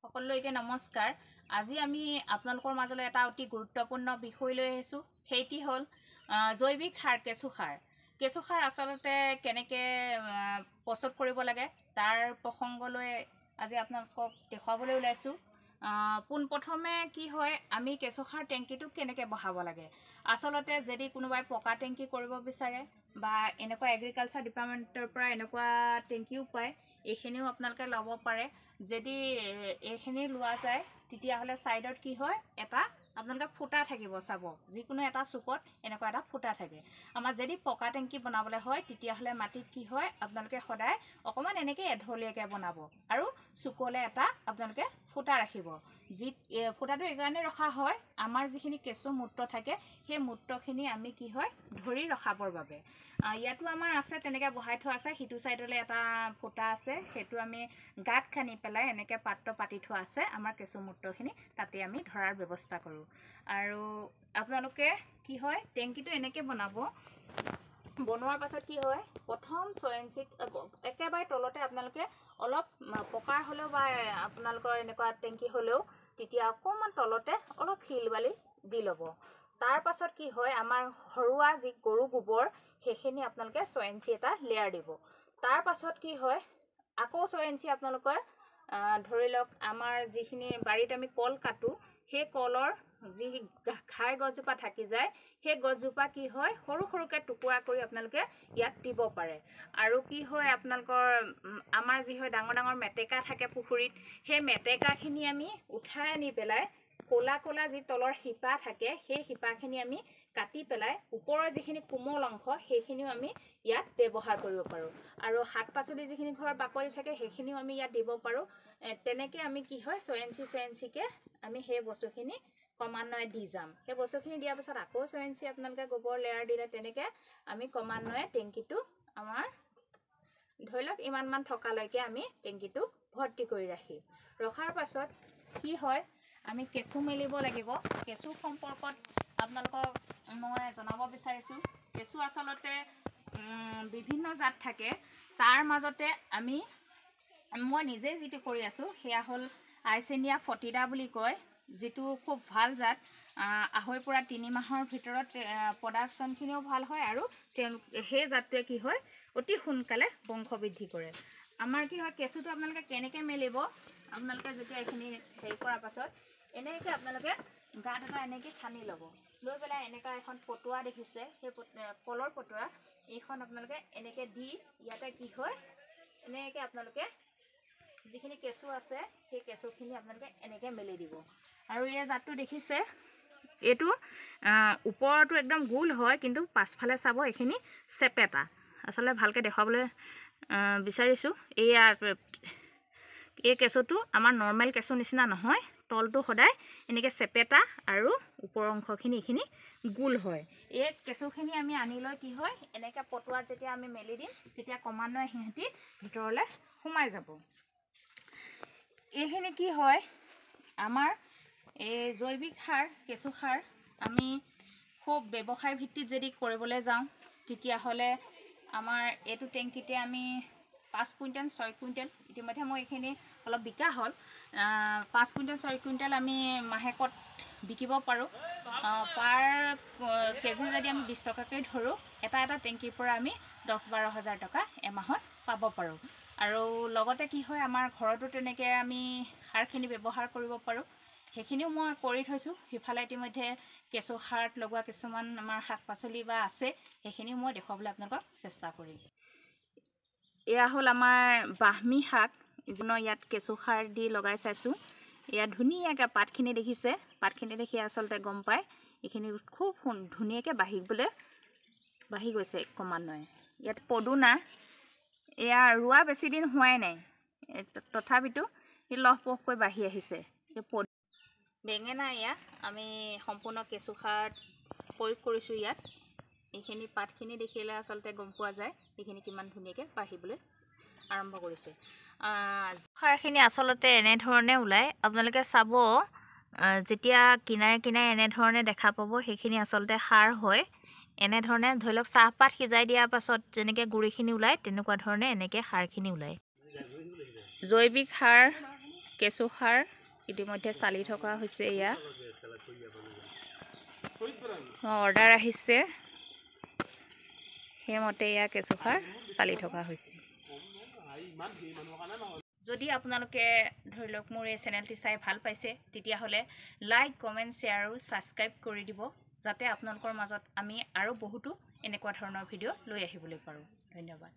সকলোকে নমস্কাৰ। আজি আমি আপোনালোকৰ মাজলৈ এটা অতি গুৰুত্বপূৰ্ণ বিষয় লৈ আহিছোঁ। সেইটি হ'ল জৈৱিক সাৰ, কেঁচু সাৰ। কেঁচু সাৰ আচলতে কেনেকৈ প্ৰস্তুত কৰিব লাগে তাৰ প্ৰসংগলৈ আজি আপোনালোকক দেখুৱাবলৈ ওলাইছোঁ। পোনপ্ৰথমে কি হয়, আমি কেঁচু সাৰ টেংকিটো কেনেকৈ বহাব লাগে। আচলতে যদি কোনোবাই পকা টেংকি কৰিব বিচাৰে বা এনেকুৱা এগ্ৰিকালচাৰ ডিপাৰ্টমেণ্টৰ পৰা এনেকুৱা টেংকিও পায়, এইখিনিও আপোনালোকে ল'ব পাৰে। যদি এইখিনি লোৱা যায় তেতিয়াহ'লে ছাইডত কি হয়, এটা আপোনালোকে ফুটা থাকিব। চাব, যিকোনো এটা চুকত এনেকুৱা এটা ফুটা থাকে। আমাৰ যদি পকা টেংকি বনাবলৈ হয় তেতিয়াহ'লে মাটিত কি হয়, আপোনালোকে সদায় অকণমান এনেকৈ এঢলীয়াকৈ বনাব আৰু চুকলৈ এটা আপোনালোকে ফুটা ৰাখিব। যি ফুটাটো এইকাৰণে ৰখা হয়, আমাৰ যিখিনি কেঁচু মূত্ৰ থাকে সেই মূত্ৰখিনি আমি কি হয় ধৰি ৰখাবৰ বাবে। ইয়াতো আমাৰ আছে, তেনেকৈ বহাই থোৱা আছে। সিটো ছাইডলৈ এটা ফুটা আছে, সেইটো আমি গাঁত খান্দি পেলাই এনেকৈ পাত্ৰ পাতি থোৱা আছে। আমাৰ কেঁচু মূত্ৰখিনি তাতে আমি ধৰাৰ ব্যৱস্থা কৰোঁ। আৰু আপোনালোকে কি হয়, টেংকিটো এনেকৈ বনাব। বনোৱাৰ পাছত কি হয়, প্ৰথম 6 ইঞ্চিত একেবাৰে তলতে আপোনালোকে অলপ পকাৰ হ'লেও বা আপোনালোকৰ এনেকুৱা টেংকি হ'লেও তেতিয়া অকণমান তলতে অলপ শিল বালি দি ল'ব। তাৰ পাছত কি হয়, আমাৰ ঘৰুৱা যি গৰু গোবৰ সেইখিনি আপোনালোকে 6 ইঞ্চি এটা লেয়াৰ দিব। তাৰ পাছত কি হয়, আকৌ 6 ইঞ্চি আপোনালোকে ধৰি লওক আমাৰ যিখিনি বাৰীত আমি কল কাটোঁ, সেই কলৰ যি ঘাই গছজোপা থাকি যায়, সেই গছজোপা কি হয় সৰু সৰুকৈ টুকুৰা কৰি আপোনালোকে ইয়াত দিব পাৰে। আৰু কি হয়, আপোনালোকৰ আমাৰ যি হয় ডাঙৰ ডাঙৰ মেটেকা থাকে পুখুৰীত, সেই মেটেকাখিনি আমি উঠাই আনি পেলাই ক'লা ক'লা যি তলৰ শিপা থাকে সেই শিপাখিনি আমি কাটি পেলাই ওপৰৰ যিখিনি কোমল অংশ সেইখিনিও আমি ইয়াত ব্যৱহাৰ কৰিব পাৰোঁ। আৰু শাক পাচলি যিখিনি ঘৰৰ বাকলি থাকে সেইখিনিও আমি ইয়াত দিব পাৰোঁ। তেনেকৈ আমি কি হয় 6 ইঞ্চিকৈ আমি সেই বস্তুখিনি ক্ৰমান্বয়ে দি যাম। সেই বস্তুখিনি দিয়াৰ পাছত আকৌ 6 ইঞ্চি আপোনালোকে গোবৰ লেয়াৰ দিলে। তেনেকৈ আমি ক্ৰমান্বয়ে টেংকিটো আমাৰ ধৰি লওক ইমানমান থকালৈকে আমি টেংকিটো ভৰ্তি কৰি ৰখাৰ পাছত কি হয়, আমি কেঁচু মেলিব লাগিব। কেঁচু সম্পৰ্কত আপোনালোকক মই জনাব বিচাৰিছোঁ, কেঁচু আচলতে বিভিন্ন জাত থাকে। তাৰ মাজতে মই নিজেই যিটো কৰি আছোঁ সেয়া হ'ল আইচেনিয়া ফটিদা বুলি কয়, যিটো খুব ভাল জাত। 2.5 পৰা 3 মাহৰ ভিতৰত প্ৰডাকশ্যনখিনিও ভাল হয় আৰু সেই জাতটোৱে কি হয় অতি সোনকালে বংশ বৃদ্ধি কৰে। আমাৰ কি হয়, কেঁচুটো আপোনালোকে কেনেকৈ মেলিব, আপোনালোকে যেতিয়া এইখিনি হেৰি কৰাৰ পাছত এনেকৈ আপোনালোকে গাঁত এটা এনেকৈ খান্দি ল'ব। লৈ পেলাই এনেকুৱা এখন পটুৱা দেখিছে, সেই কলৰ পটুৱা এইখন আপোনালোকে এনেকৈ দি ইয়াতে কি হয় এনেকৈ আপোনালোকে যিখিনি কেঁচু আছে সেই কেঁচুখিনি আপোনালোকে এনেকৈ মেলি দিব। আৰু এই জাতটো দেখিছে, এইটো ওপৰতো একদম গোল হয়, কিন্তু পাছফালে চাব এইখিনি চেপেটা। আচলতে ভালকৈ দেখুৱাবলৈ বিচাৰিছোঁ। এই কেঁচুটো আমাৰ নৰ্মেল কেঁচু নিচিনা নহয়, তলটো সদায় এনেকৈ চেপেটা আৰু ওপৰৰ অংশখিনি এইখিনি গোল হয়। এই কেঁচুখিনি আমি আনি লৈ কি হয়, এনেকৈ পটুৱাত যেতিয়া আমি মেলি দিম তেতিয়া ক্ৰমান্বয়ে সিহঁতি ভিতৰলৈ সোমাই যাব। এইখিনি কি হয়, আমাৰ এই জৈৱিক সাৰ, কেঁচু সাৰ আমি খুব ব্যৱসায় ভিত্তিত যদি কৰিবলৈ যাওঁ তেতিয়াহ'লে আমাৰ এইটো টেংকিতে আমি 5 কুইণ্টেল 6 কুইণ্টেল, ইতিমধ্যে মই এইখিনি অলপ বিকা হ'ল, 5 কুইণ্টেল 6 কুইণ্টেল আমি মাহেকত বিকিব পাৰোঁ। পাৰ কেজি যদি আমি 20 টকাকৈ ধৰোঁ, এটা টেংকিৰ পৰা আমি 10-12 হাজাৰ টকা এমাহত পাব পাৰোঁ। আৰু লগতে কি হয়, আমাৰ ঘৰতো তেনেকৈ আমি সাৰখিনি ব্যৱহাৰ কৰিব পাৰোঁ। সেইখিনিও মই কৰি থৈছোঁ। সিফালে ইতিমধ্যে কেঁচু সাৰত লগোৱা কিছুমান আমাৰ শাক পাচলি বা আছে, সেইখিনিও মই দেখুৱাবলৈ আপোনালোকক চেষ্টা কৰিম। এয়া হ'ল আমাৰ বাহমী শাক, ইয়াত কেঁচু সাৰ দি লগাই চাইছোঁ। ইয়াত ধুনীয়াকৈ পাতখিনি দেখিছে, পাতখিনি দেখি আচলতে গম পায় এইখিনি খুব ধুনীয়াকৈ বাঢ়ি গৈছে ক্ৰমান্বয়ে। ইয়াত পদুনা, এয়া ৰোৱা বেছি দিন হোৱাই নাই, তথাপিতো ই লহপহকৈ বাঢ়ি আহিছে। বেঙেনা, এয়া আমি সম্পূৰ্ণ কেঁচু সাৰ প্ৰয়োগ কৰিছোঁ ইয়াত। এইখিনি পাতখিনি দেখিলে আচলতে গম পোৱা যায় এইখিনি কিমান ধুনীয়াকৈ বাঢ়িবলৈ আৰম্ভ কৰিছে। সাৰখিনি আচলতে এনেধৰণে ওলায়, আপোনালোকে চাব যেতিয়া কিনাৰে কিনাৰে এনেধৰণে দেখা পাব সেইখিনি আচলতে সাৰ হয়। এনেধৰণে ধৰি লওক চাহপাত সিজাই দিয়াৰ পাছত যেনেকৈ গুড়িখিনি ওলায় তেনেকুৱা ধৰণে এনেকৈ সাৰখিনি ওলায়। জৈৱিক সাৰ, কেঁচু সাৰ ইতিমধ্যে চালি থকা হৈছে। এয়া অৰ্ডাৰ আহিছে, সেইমতে এয়া কেঁচুসাৰ চালি থকা হৈছে। যদি আপোনালোকে ধৰি লওক মোৰ এই চেনেলটি চাই ভাল পাইছে, তেতিয়াহ'লে লাইক, কমেণ্ট, শ্বেয়াৰ আৰু ছাবস্ক্ৰাইব কৰি দিব, যাতে আপোনালোকৰ মাজত আমি আৰু বহুতো এনেকুৱা ধৰণৰ ভিডিঅ' লৈ আহিবলৈ পাৰোঁ। ধন্যবাদ।